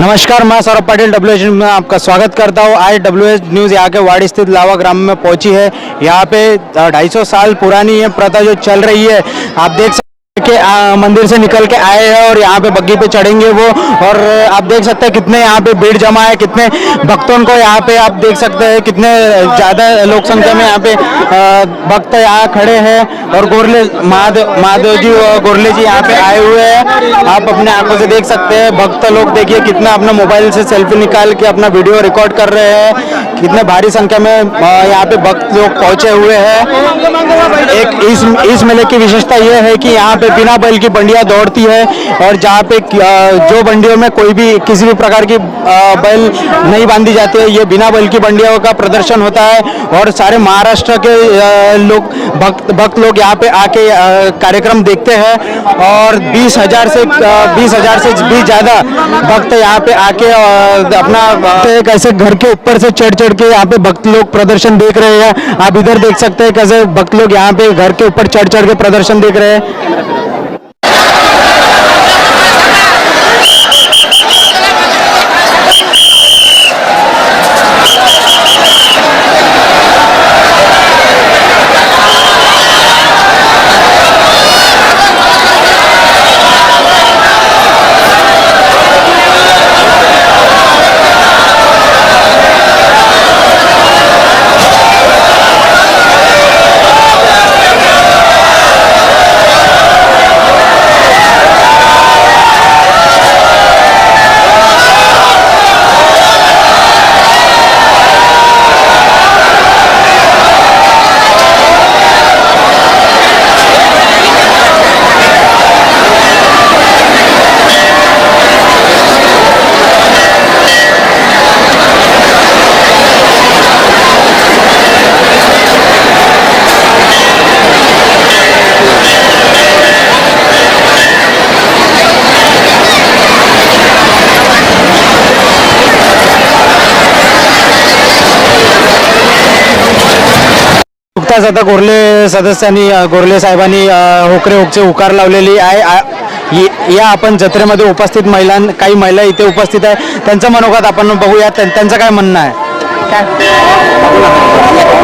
नमस्कार, मैं सौरभ पाटिल WH में आपका स्वागत करता हूँ। आज WH न्यूज़ यहाँ के वाड़ी स्थित लावा ग्राम में पहुँची है। यहाँ पे 250 साल पुरानी ये प्रथा जो चल रही है, आप देख सकते के मंदिर से निकल के आए हैं और यहाँ पे बग्गी पे चढ़ेंगे वो। और आप देख सकते हैं कितने यहाँ पे भीड़ जमा है, कितने भक्तों को यहाँ पे आप देख सकते हैं कितने ज़्यादा लोक संख्या में यहाँ पे भक्त यहाँ खड़े हैं। और गोरले महादेव जी और गोरले जी यहाँ पे आए हुए हैं, आप अपने आंखों से देख सकते हैं। भक्त लोग देखिए कितना अपना मोबाइल से सेल्फी निकाल के अपना वीडियो रिकॉर्ड कर रहे हैं। कितने भारी संख्या में यहाँ पे भक्त लोग पहुँचे हुए हैं। एक इस मेले की विशेषता यह है कि यहाँ पे बिना बैल की बंडियां दौड़ती है, और जहाँ पे जो बंडियों में कोई भी किसी भी प्रकार की बैल नहीं बांधी जाती है, ये बिना बैल की बंडियों का प्रदर्शन होता है। और सारे महाराष्ट्र के लोग भक्त लोग यहाँ पे आके कार्यक्रम देखते हैं। और 20,000 से भी ज़्यादा भक्त यहाँ पे आके अपना कैसे घर के ऊपर से चढ़ के यहाँ पे भक्त लोग प्रदर्शन देख रहे हैं। आप इधर देख सकते हैं कैसे भक्त लोग यहाँ पे घर के ऊपर चढ़ के प्रदर्शन देख रहे हैं। नुकताच आता गोरले सदस्यांनी गोरले साहेबांनी होकरे उकार लावलेली आहे। या आपण जत्रेमध्ये उपस्थित काही महिला इथे उपस्थित आहे, त्यांचं मनोगत आपण बघूया, त्यांचं काय म्हणणं आहे।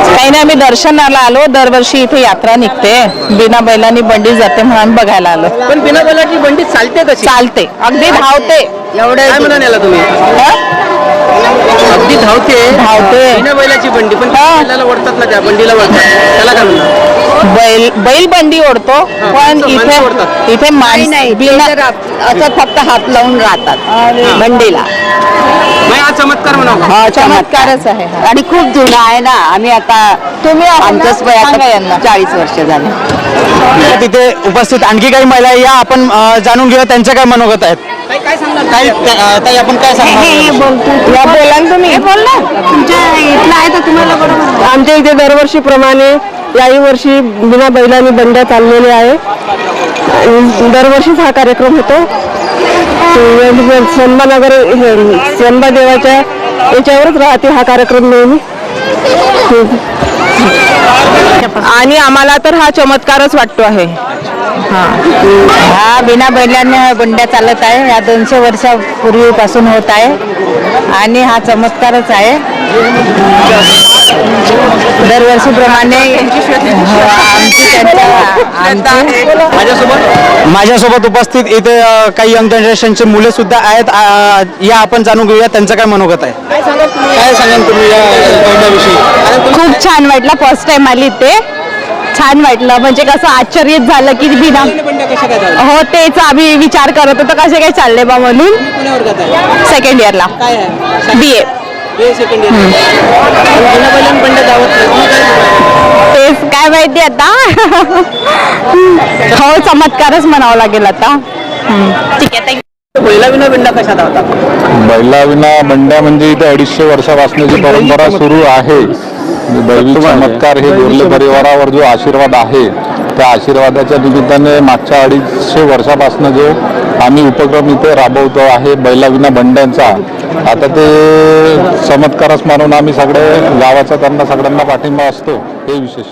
काही नाही, आम्ही दर्शनाला आलो। दरवर्षी इथे यात्रा निघते, बिना बैलांनी बंडी जाते म्हणून बघायला आलो। पण बिना बैलाची बंडी चालते कशी? चालते, अगदी धावते। एवढे काय म्हणून आला तुम्ही? अगदी धावते बिना बैलाची बंडी, पण बैलाला ओढतात ना, त्या बंडीला ओढतात, त्याला काय म्हणतात? बैल बंडी ओढतो, पण इथे माणूस नाही, असं फक्त हात लावून राहतात बंडीला। हा चमत्कार म्हणावं। हा चमत्कारच आहे आणि खूप जुना आहे ना। आम्ही आता आमच्याच वयात 40 वर्ष झाले। तिथे उपस्थित आणखी काही महिला या आपण जाणून घेऊया, त्यांचं काय मनोगत आहेत। काय सांगणार? ताई आपण काय सांगणार? या बोला ना तुम्ही। तुमच्या इथलं आहे तर तुम्हाला बरोबर। आमच्या इथे दरवर्षीप्रमाणे याही वर्षी बिना बैलांनी बंड्या चाललेल्या आहे। दरवर्षीच हा कार्यक्रम होतो। सोनबानगर सोनबा देवाच्या याच्यावरच राहते हा कार्यक्रम नेहमी। आणि आम्हाला तर हा चमत्कारच वाटतो आहे। हा बिना बैलांनी बंड्या चालत आहे, या 200 वर्षापूर्वीपासून होत आहे आणि हा चमत्कारच आहे। दरवर्षीप्रमाणे माझ्यासोबत उपस्थित इथे काही यंग जनरेशनचे मुले सुद्धा आहेत। या आपण जाणून घेऊया, त्यांचं काय मनोगत आहे। काय सांगाल तुम्ही या बैलाविषयी? खूप छान वाटलं, फर्स्ट टाइम आली ते। छान वाटलं, म्हणजे कसं आश्चर्य झालं की बिना हो तेच आम्ही विचार करत होतो कसे काय चालले बा म्हणून। सेकंड इयरला BA। तेच काय माहिती आता। हो चमत्कारच म्हणावं लागेल आता। ठीक आहे, थँक्यू। बैलाविना बंड्या कशा धावतात? बैलाविना बंड्या म्हणजे इथे 250 वर्षापासूनची परंपरा सुरू आहे। दैवी चमत्कार हे गोरले परिवारावर जो आशीर्वाद आहे, त्या आशीर्वादाच्या निमित्ताने मागच्या 250 वर्षापासून जो आम्ही उपक्रम इथे राबवतो आहे बैलाविना बंड्यांचा, आता ते चमत्कारच मानून आम्ही सगळे गावाचा त्यांना सगळ्यांना पाठिंबा असतो, हे विशेष।